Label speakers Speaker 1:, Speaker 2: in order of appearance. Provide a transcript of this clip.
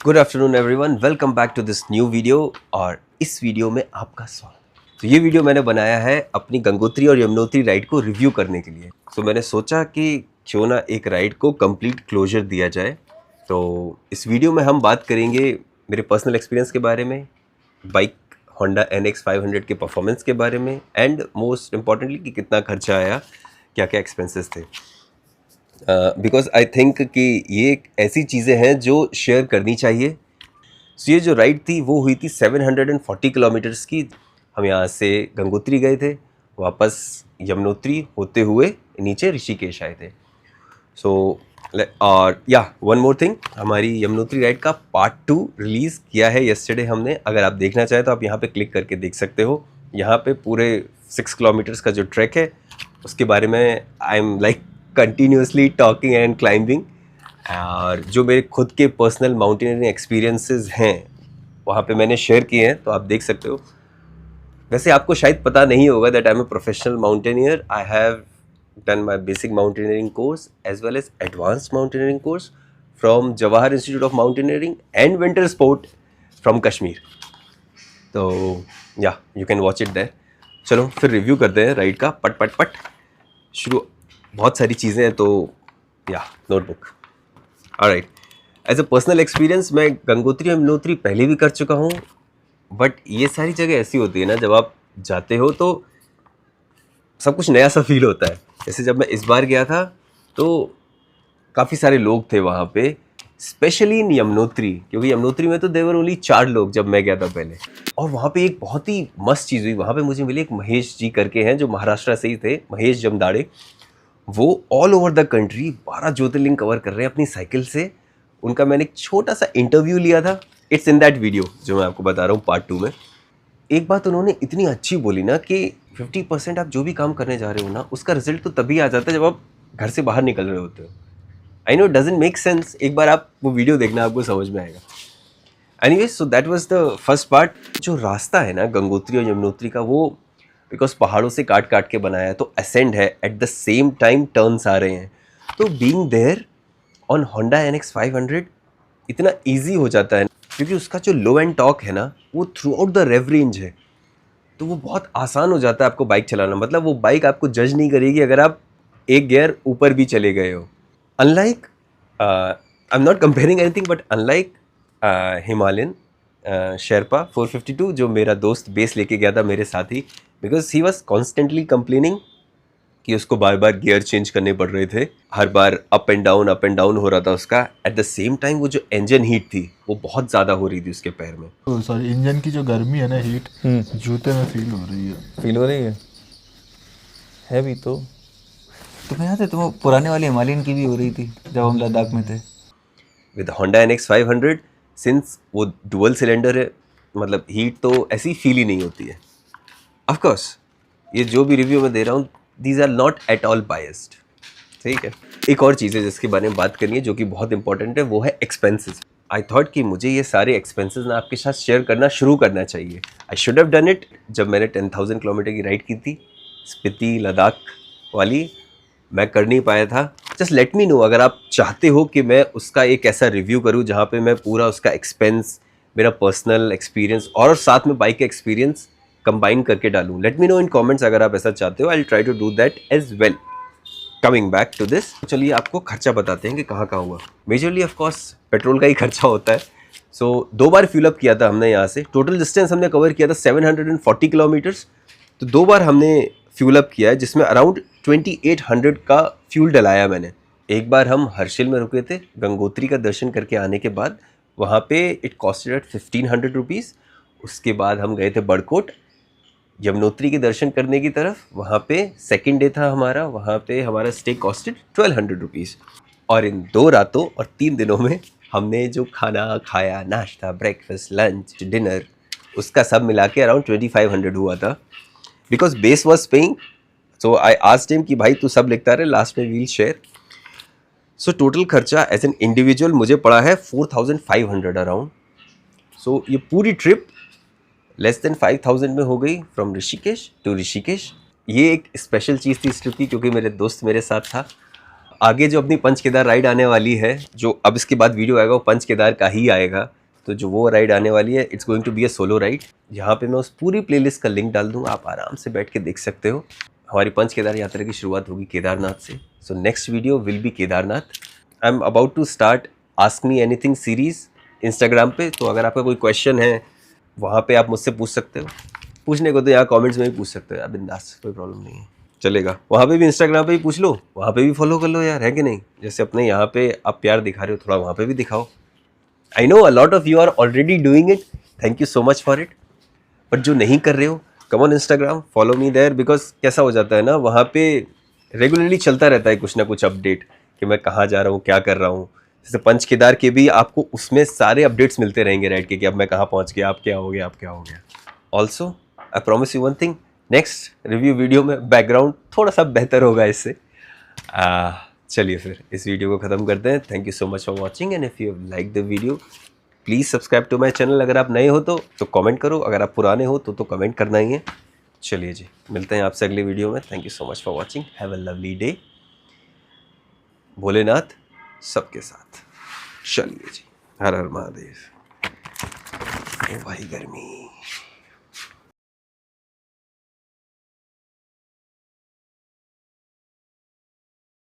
Speaker 1: Good afternoon everyone, welcome back to this new video. और इस video में आपका स्वागत। तो ये वीडियो मैंने बनाया है अपनी गंगोत्री और यमुनोत्री राइड को रिव्यू करने के लिए। तो मैंने सोचा कि क्यों ना एक राइड को कंप्लीट क्लोजर दिया जाए। तो इस वीडियो में हम बात करेंगे मेरे पर्सनल एक्सपीरियंस के बारे में, बाइक होंडा NX 500 के परफॉर्मेंस के बारे में, एंड मोस्ट इम्पॉर्टेंटली कि कितना खर्चा आया, क्या क्या एक्सपेंसेस थे। बिकॉज आई थिंक कि ये ऐसी चीज़ें हैं जो शेयर करनी चाहिए। सो ये जो राइड थी वो हुई थी 740 किलोमीटर्स की। हम यहाँ से गंगोत्री गए थे, वापस यमुनोत्री होते हुए नीचे ऋषिकेश आए थे। सो और या वन मोर थिंग, हमारी यमुनोत्री राइड का पार्ट 2 रिलीज़ किया है यस्टरडे हमने। अगर आप देखना चाहें तो आप यहाँ पे क्लिक करके देख सकते हो। यहाँ पे पूरे 6 किलोमीटर्स का जो ट्रैक है उसके बारे में I am like continuously talking and climbing. और जो मेरे खुद के पर्सनल माउंटेनियरिंग एक्सपीरियंसेस हैं वहाँ पे मैंने शेयर किए हैं, तो आप देख सकते हो। वैसे आपको शायद पता नहीं होगा that I am a professional mountaineer. I have done my basic mountaineering course as well as advanced mountaineering course from Jawahar institute of mountaineering and winter sport from Kashmir. तो yeah you can watch it there. चलो फिर review करते हैं ride का, पट पट पट शुरू। बहुत सारी चीज़ें हैं, तो या notebook. Alright, as a personal experience मैं गंगोत्री यमुनोत्री पहले भी कर चुका हूँ। बट ये सारी जगह ऐसी होती है ना, जब आप जाते हो तो सब कुछ नया सा फील होता है। जैसे जब मैं इस बार गया था तो काफ़ी सारे लोग थे वहाँ पे, स्पेशली इन यमुनोत्री, क्योंकि यमुनोत्री में तो देवर ओनली 4 लोग जब मैं गया था पहले। और वहाँ पे एक बहुत ही मस्त चीज़ हुई, वहाँ पे मुझे मिले एक महेश जी करके हैं जो महाराष्ट्र से ही थे, महेश जमदाड़े। वो all over the country 12 Jyotirlinga cover कर रहे हैं अपनी साइकिल से। उनका मैंने एक छोटा सा इंटरव्यू लिया था, इट्स इन दैट वीडियो जो मैं आपको बता रहा हूँ पार्ट 2 में। एक बात उन्होंने इतनी अच्छी बोली ना कि 50% आप जो भी काम करने जा रहे हो ना, उसका रिजल्ट तो तभी आ जाता है जब आप घर से बाहर निकल रहे होते हो। I know doesn't make sense, एक बार आप वो वीडियो देखना, आपको समझ में आएगा। Anyway, so that was the first part. जो रास्ता है ना गंगोत्री और यमुनोत्री का, वो बिकॉज पहाड़ों से काट काट के बनाया है, तो असेंड है, at the same time turns आ रहे हैं। तो being there on Honda NX 500 इतना ईजी हो जाता है क्योंकि उसका जो लो एंड टॉक है ना वो थ्रू आउट द रेव रेंज है। तो वो बहुत आसान हो जाता है आपको बाइक चलाना। मतलब वो बाइक आपको जज नहीं करेगी अगर आप एक गियर ऊपर भी चले गए हो। Unlike, I am not comparing anything, but unlike Himalayan Sherpa 452 जो मेरा दोस्त बेस लेके गया था मेरे साथ ही, because he was constantly complaining कि उसको बार बार गियर चेंज करने पड़ रहे थे, हर बार अप एंड डाउन हो रहा था उसका। एट द सेम टाइम वो जो इंजन हीट थी वो बहुत ज़्यादा हो रही थी उसके पैर में।
Speaker 2: तो सॉरी, इंजन की जो गर्मी है ना, हीट जूते में फील हो रही है।
Speaker 3: फील हो रही है भी तो। तुम्हें याद है, तुम पुराने वाले हिमालयन की भी हो रही थी जब हम लद्दाख में थे।
Speaker 1: विद होंडा NX 500 सिंस वो डुअल सिलेंडर है, मतलब हीट तो ऐसी फील ही नहीं होती है। ऑफ कोर्स ये जो भी रिव्यू मैं दे रहा हूँ, these are not at all biased, ठीक है। एक और चीज़ है जिसके बारे में बात करनी है जो कि बहुत इंपॉर्टेंट है, वो है एक्सपेंसेस। आई थॉट कि मुझे ये सारे एक्सपेंसेस ना आपके साथ शेयर करना शुरू करना चाहिए। I should have done it जब मैंने 10,000 किलोमीटर की राइड की थी, स्पीति लद्दाख वाली। मैं कर नहीं पाया था। जस्ट लेट मी नो अगर आप चाहते हो कि मैं उसका एक ऐसा रिव्यू करूं जहां पे मैं पूरा उसका एक्सपेंस, मेरा पर्सनल एक्सपीरियंस और साथ में बाइक का एक्सपीरियंस कंबाइन करके डालूं। Let me know in comments अगर आप ऐसा चाहते हो। I will try to do that as well. Coming back to this, चलिए आपको खर्चा बताते हैं कि कहाँ कहाँ हुआ। मेजरली ऑफ कोर्स पेट्रोल का ही खर्चा होता है। सो 2 बार फिल अप किया था हमने यहाँ से। टोटल डिस्टेंस हमने कवर किया था 740 किलोमीटर्स। तो 2 बार हमने फ्यूल अप किया है, जिसमें अराउंड 2800 का फ्यूल डलाया मैंने। एक बार हम हर्षिल में रुके थे गंगोत्री का दर्शन करके आने के बाद, वहाँ पे इट कॉस्टेड एट 1500 रुपीज़। उसके बाद हम गए थे बड़कोट यमुनोत्री के दर्शन करने की तरफ, वहाँ पे सेकेंड डे था हमारा, वहाँ पे हमारा स्टे कॉस्टेड 1200 रुपीज़। और इन 2 रातों और 3 दिनों में हमने जो खाना खाया, नाश्ता, ब्रेकफास्ट, लंच, डिनर, उसका सब मिला के अराउंड 2500 हुआ था। Because base was paying, so I asked him कि भाई तू सब लिखता रहे, लास्ट में वील शेयर। सो टोटल खर्चा एज एन इंडिविजुअल मुझे पड़ा है 4500 अराउंड। सो ये पूरी ट्रिप लेस देन 5000 में हो गई फ्रॉम ऋषिकेश टू ऋषिकेश। ये एक स्पेशल चीज़ थी इस ट्रिप की क्योंकि मेरे दोस्त मेरे साथ था। आगे जो अपनी पंच केदार राइड आने वाली है, जो अब इसके बाद वीडियो आएगा वो पंच केदार का ही आएगा, तो जो वो राइड आने वाली है it's going to be a solo ride. यहाँ पे मैं उस पूरी प्लेलिस्ट का लिंक डाल दूंगा, आप आराम से बैठ के देख सकते हो। हमारी पंच केदार यात्रा की शुरुआत होगी केदारनाथ से। So next video will be Kedarnath. I am about to start ask me anything series Instagram पे, तो अगर आपका कोई क्वेश्चन है वहाँ पे आप मुझसे पूछ सकते हो। पूछने को तो यहाँ कमेंट्स में भी पूछ सकते हो यार, बिंदास, कोई प्रॉब्लम नहीं है, चलेगा। वहाँ पे भी इंस्टाग्राम पे भी पूछ लो, वहाँ पे भी फॉलो कर लो यार, है कि नहीं। जैसे अपने यहाँ पे आप प्यार दिखा रहे हो, थोड़ा वहाँ पे भी दिखाओ। I know a lot of you are already doing it, thank you so much for it. But जो नहीं कर रहे हो, come on Instagram, follow me there, because कैसा हो जाता है ना, वहाँ पे रेगुलरली चलता रहता है कुछ ना कुछ अपडेट कि मैं कहाँ जा रहा हूँ, क्या कर रहा हूँ। जैसे पंच केदार के भी आपको उसमें सारे अपडेट्स मिलते रहेंगे राइट के, कि अब मैं कहाँ पहुँच गया, आप क्या हो गया, आप क्या हो गया। Also I promise you one thing, next review video में बैकग्राउंड थोड़ा सा बेहतर होगा इससे। चलिए फिर इस वीडियो को ख़त्म करते हैं। Thank you so much for watching and if you like the video please subscribe to my channel. अगर आप नए हो तो कमेंट करो, अगर आप पुराने हो तो कमेंट करना ही है। चलिए जी, मिलते हैं आपसे अगले वीडियो में। Thank you so much for watching, have a lovely day. Bholenath सबके साथ। चलिए जी, हर हर महादेव। ओ भाई गर्मी।